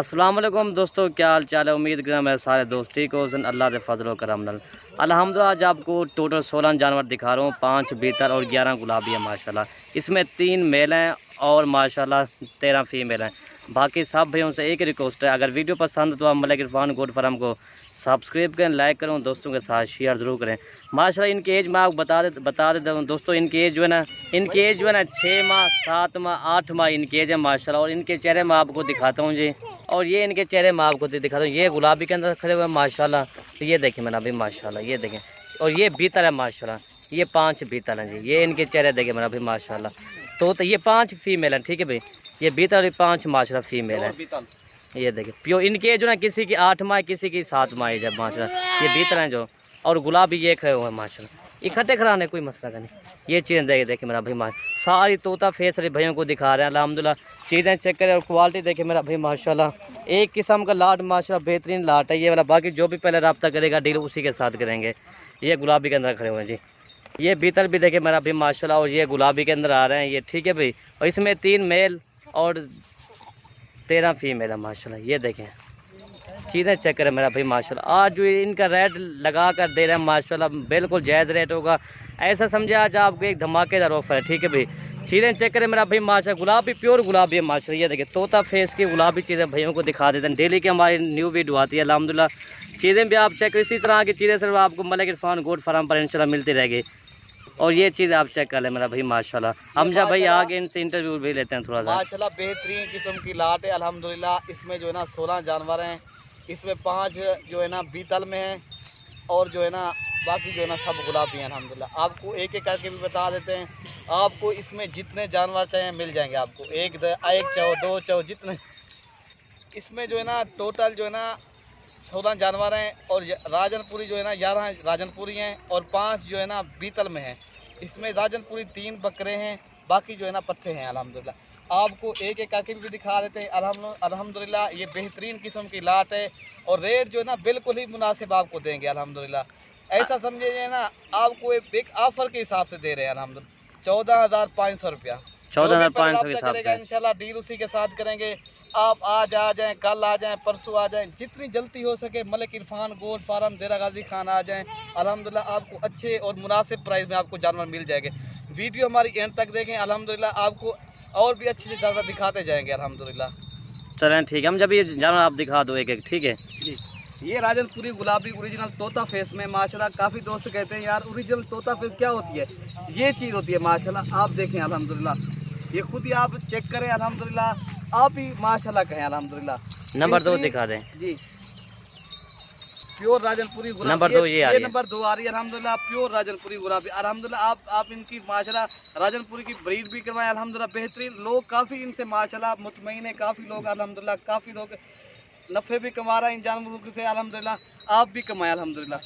अस्सलाम वालेकुम दोस्तों, क्या हाल चाल है। उम्मीद करें मेरे सारे दोस्त ठीक हो। अल्लाह के फजल करम नाल अल्हम्दुलिल्लाह। आज आपको टोटल 16 जानवर दिखा रहा हूँ। 5 बीतल और 11 गुलाबी है माशाल्लाह। इसमें 3 मेल हैं और माशाल्लाह 13 फीमेल हैं। बाकी सब भाइयों से एक रिक्वेस्ट है, अगर वीडियो पसंद तो आप मलिक इरफान गोट फार्म को सब्सक्राइब करें, लाइक करें, दोस्तों के साथ शेयर ज़रूर करें। माशाल्लाह इनकी एज मैं आपको बता देता हूँ दोस्तों। इनकी एज जो है ना 6 माह 7 माह 8 माह इनकी एज है माशाल्लाह। और इनके चेहरे मैं आपको दिखाता हूँ जी। और ये इनके चेहरे मैं आपको दिखाता हूँ। ये गुलाबी के अंदर खड़े हुए हैं माशाल्लाह। तो ये देखें मैंने अभी माशाल्लाह, ये देखें। और ये बीतल है माशाल्लाह। ये 5 बीतल हैं जी। ये इनके चेहरे देखें मैंने अभी माशाल्लाह। तो ये 5 फीमेल हैं, ठीक है भाई। ये बीतल और 5 माशाल्लाह फीमेल है। ये देखें प्योर इनके जो ना किसी की 8 माह किसी की 7 माह जब माशाल्लाह। ये बीतल हैं जो। और गुलाबी ये खड़े हुए हैं माशाल्लाह। इकट्ठे खड़ाने कोई मसला का नहीं। ये चीज़ें देखे मेरा भाई माशा सारी तोता फेस वाले भाइयों को दिखा रहे हैं अल्हम्दुलिल्लाह। चीज़ें चेक करें और क्वालिटी देखे मेरा भाई माशाल्लाह। एक किस्म का लाट माशाल्लाह बेहतरीन लाट है ये वाला। बाकी जो भी पहले रब्ता करेगा डील उसी के साथ करेंगे। ये गुलाबी के अंदर खड़े हुए हैं जी। ये बीतल भी देखे मेरा भाई माशाल्लाह। और ये गुलाबी के अंदर आ रहे हैं ये, ठीक है भाई। और इसमें 3 मेल और 13 फीमेल है माशाल्लाह। ये देखें चीज़ें चेक करें मेरा भाई माशाल्लाह। आज जो इनका रेट लगा कर दे रहे हैं माशाल्लाह, बिल्कुल जायज़ रेट होगा। ऐसा समझे आज आपको एक धमाकेदार ऑफर है, ठीक है भाई। चीज़ें चेक करें मेरा भाई माशाल्लाह। गुलाबी प्योर गुलाबी है माशाल्लाह। ये देखिए तोता फेस की गुलाबी चीज़ें भाइयों को दिखा देते हैं। डेली की हमारी न्यू वीडियो आती है अल्हम्दुलिल्लाह। चीज़ें भी आप चेक इसी तरह की चीज़ें सिर्फ आपको मलिक इरफान गोट फार्म पर इंशाल्लाह मिलती रहेगी। और ये चीज़ आप चेक कर लें मेरा भाई माशाल्लाह। हमजा भाई आगे इनसे इंटरव्यू भी लेते हैं थोड़ा सा। माशाल्लाह बेहतरीन किस्म की लाट है अल्हम्दुलिल्लाह। इसमें जो है ना 16 जानवर हैं। इसमें 5 जो है ना बीतल में हैं और जो है ना बाकी जो है ना सब गुलाबी हैं अल्हम्दुलिल्लाह। आपको एक एक करके भी बता देते हैं। आपको इसमें जितने जानवर चाहिए मिल जाएंगे आपको। एक चाहो 2 चाहो जितने। इसमें जो है ना टोटल जो है ना 16 जानवर हैं। और राजनपुरी जो है ना 11 राजनपुरी हैं और 5 जो है ना बीतल में हैं। इसमें राजनपुरी 3 बकरे हैं, बाकी जो है ना पट्टे हैं अल्हम्दुलिल्लाह। आपको एक एक करके भी दिखा देते हैं अल्हम्दुलिल्लाह। ये बेहतरीन किस्म की लाट है और रेट जो है ना बिल्कुल ही मुनासिब आपको देंगे अल्हम्दुलिल्लाह। ऐसा समझिए ना आपको एक ऑफर के हिसाब से दे रहे हैं अल्हम्दुलिल्लाह। 14,500 रुपया 14,500 के हिसाब से इंशाल्लाह डील उसी के साथ करेंगे। आप आज आ जाएं, कल आ जाएं, परसों आ जाएं, जितनी जल्दी हो सके मलिक इरफान गोट फार्म देरा गाजी खान आ जाएं। अल्हम्दुलिल्लाह आपको अच्छे और मुनासिब प्राइस में आपको जानवर मिल जाएंगे। वीडियो हमारी एंड तक देखें अल्हम्दुलिल्लाह। आपको और भी अच्छे जानवर दिखाते जाएंगे अल्हम्दुलिल्लाह। चलें ठीक है। हम जब ये जानवर आप दिखा दो एक एक, ठीक है जी। ये राजनपुरी गुलाबी ओरिजिनल तोता फेस में माशाल्लाह। काफ़ी दोस्त कहते हैं यार ओरिजिनल तोता फेस क्या होती है। ये चीज़ होती है माशाल्लाह। आप देखें अल्हम्दुलिल्लाह। ये खुद ही आप चेक करें अल्हम्दुलिल्लाह। आप ही माशाल्लाह कहें अल्हम्दुलिल्लाह। नंबर 2 दिखा दें जी। प्योर राजनपुरी गुलाबी नंबर 2 ये आ रही है। नंबर 2 आ रही है अल्हम्दुलिल्लाह। प्योर राजनपुरी गुलाबी अल्हम्दुलिल्लाह। आप इनकी माशाल्लाह राजनपुरी की ब्रीड भी करवाएं अल्हम्दुलिल्लाह। बेहतरीन लोग काफ़ी इनसे माशाल्लाह मुतमईन है। काफ़ी लोग अल्हम्दुलिल्लाह काफ़ी लोग नफ़े भी कमा रहे हैं इन जानवरों से अल्हम्दुलिल्लाह। आप भी कमाएं अल्हम्दुलिल्लाह।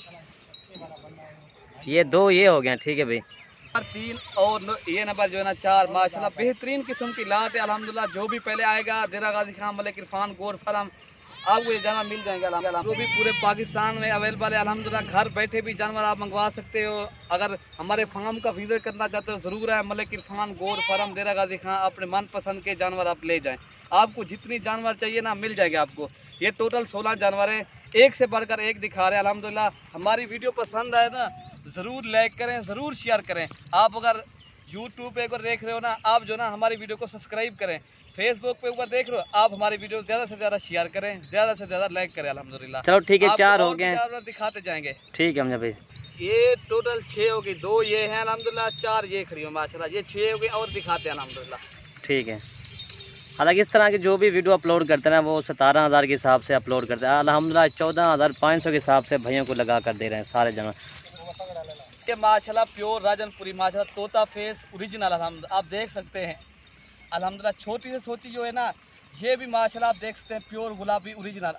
ये 2 ये हो गए, ठीक है भाई। 3 और ये नंबर जो है ना 4 माशाल्लाह बेहतरीन किस्म की लाट है अल्हम्दुलिल्लाह। जो भी पहले आएगा देरा गाजी खान मलिक इरफान गोट फार्म आपको ये जानवर मिल जाएंगे अल्हम्दुलिल्लाह। जो भी पूरे पाकिस्तान में अवेलेबल है अल्हम्दुलिल्लाह। घर बैठे भी जानवर आप मंगवा सकते हो। अगर हमारे फार्म का विजिट करना चाहते हो ज़रूर है मलिक इरफान गोट फार्म देरा गाजी खान। अपने मनपसंद के जानवर आप ले जाएँ। आपको जितनी जानवर चाहिए ना मिल जाएंगे आपको। ये टोटल 16 जानवर हैं, एक से बढ़कर एक दिखा रहे हैं अल्हम्दुलिल्लाह। हमारी वीडियो पसंद आए ना ज़रूर लाइक करें, ज़रूर शेयर करें। आप अगर यूट्यूब पे अगर देख रहे हो ना आप जो ना हमारी वीडियो को सब्सक्राइब करें। फेसबुक पे ऊपर देख रहे हो आप हमारी वीडियो ज़्यादा से ज़्यादा शेयर करें, ज़्यादा से ज़्यादा लाइक करें अल्हम्दुलिल्लाह। चलो ठीक है 4 हो गए दिखाते जाएंगे। ठीक है हमजा भाई। ये टोटल 6 हो गई। 2 ये हैं अल्हम्दुलिल्लाह, 4 ये खड़ी हो माशाल्लाह। ये 6 हो गई और दिखाते हैं अल्हम्दुलिल्लाह। ठीक है। हालांकि इस तरह की जो भी वीडियो अपलोड करते हैं वो 17,000 के हिसाब से अपलोड करते हैं अल्हम्दुलिल्लाह। 14,500 के हिसाब से भाइयों को लगा कर दे रहे हैं सारे जानवर। ये माशाल्लाह प्योर राजनपुरी माशाल्लाह तोता फेस ओरिजिनल अल्हम्दुलिल्लाह आप देख सकते हैं अल्हम्दुलिल्लाह। छोटी से छोटी जो है ना ये भी माशाल्लाह आप देख सकते हैं प्योर गुलाबी ओरिजिनल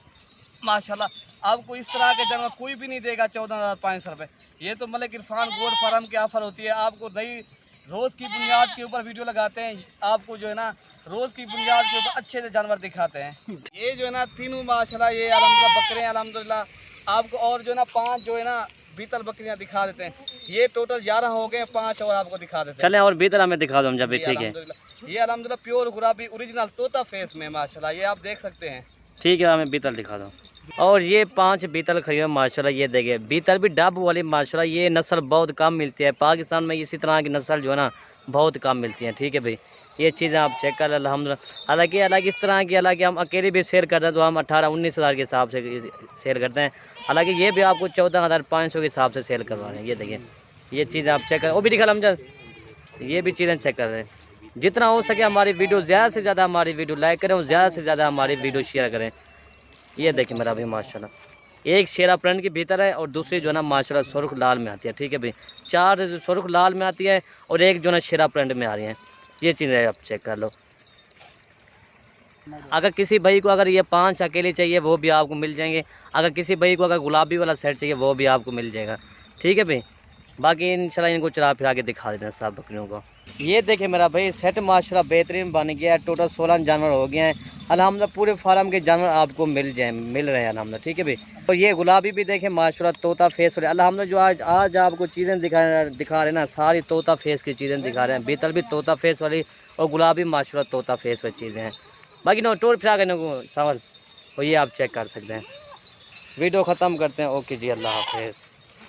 माशाल्लाह। आपको इस तरह के जानवर कोई भी नहीं देगा 14,500 रुपये। ये तो मलिक इरफान गोट फार्म की ऑफर होती है। आपको नई रोज़ की बुनियाद के ऊपर वीडियो लगाते हैं। आपको जो है ना रोज़ की बुनियाद के ऊपर अच्छे से जानवर दिखाते हैं। ये जो है ना तीनों माशाल्लाह ये अल्हम्दुलिल्लाह बकरे हैं अल्हम्दुलिल्लाह। आपको और जो है ना 5 जो है ना बीतल बकरियां दिखा देते हैं। ये टोटल 11 हो गए, 5 और आपको दिखा देते हैं। चलें और बीतल हमें दिखा दो हम जब भी, ठीक है। ये अल्हम्दुलिल्लाह प्योर गुलाबी ओरिजिनल तोता फेस में माशाल्लाह ये आप देख सकते हैं। ठीक है, मैं बीतल दिखा दूँ। और ये 5 बीतल खड़ी है माशाल्लाह। ये देखिए बीतल भी डब वाली माशाल्लाह। ये नस्ल बहुत कम मिलती है पाकिस्तान में, इसी तरह की नस्ल जो है ना बहुत कम मिलती है। ठीक है भाई, ये चीज़ें आप चेक कर अल्हम्दुलिल्लाह। हालांकि इस तरह की, हालांकि हम अकेले भी शेयर करते हैं तो हम 18-19 हज़ार के हिसाब से शेयर करते हैं। हालांकि ये भी आपको 14,500 के हिसाब से सेल करवा रहे हैं। ये देखिए ये चीज़ें आप चेक करें। वो भी दिखा हमजा, ये भी चीज़ें चेक कर रहे हैं। जितना हो सके हमारी वीडियो ज़्यादा से ज़्यादा हमारी वीडियो लाइक करें और ज़्यादा से ज़्यादा हमारी वीडियो शेयर करें। ये देखिए मेरा भाई माशाल्लाह, एक शेरा प्रिंट की भीतर है और दूसरी जो है ना माशाल्लाह सुर्ख लाल में आती है। ठीक है भाई, 4 सुर्ख लाल में आती है और एक जो है ना शेरा प्रिंट में आ रही है। ये चीज़ें आप चेक कर लो। अगर किसी भाई को अगर ये 5 अकेले चाहिए वो भी आपको मिल जाएंगे। अगर किसी भाई को अगर गुलाबी वाला सेट चाहिए वो भी आपको मिल जाएगा। ठीक है भाई, बाकी इंशाल्लाह इनको चला फिरा के दिखा देते हैं सब बकरियों को। ये देखिए मेरा भाई सेट माशाल्लाह बेहतरीन बन गया है। टोटल 16 जानवर हो गए हैं अल्हम्दुलिल्लाह। पूरे फार्म के जानवर आपको मिल रहे हैं अल्हम्दुलिल्लाह। ठीक है भाई, तो ये गुलाबी भी देखें माशाल्लाह तोता फेस वाले अल्हम्दुलिल्लाह। जो आज आपको चीज़ें दिखा रहे हैं ना, सारी तोता फेस की चीज़ें दिखा रहे हैं। बीतल भी तोता फेस वाली और गुलाबी माशाल्लाह तोता फेस वाली चीज़ें हैं। बाकी नो टूर फिरा करने को सवाल, तो ये आप चेक कर सकते हैं। वीडियो ख़त्म करते हैं। ओके जी, अल्लाह हाफिज़।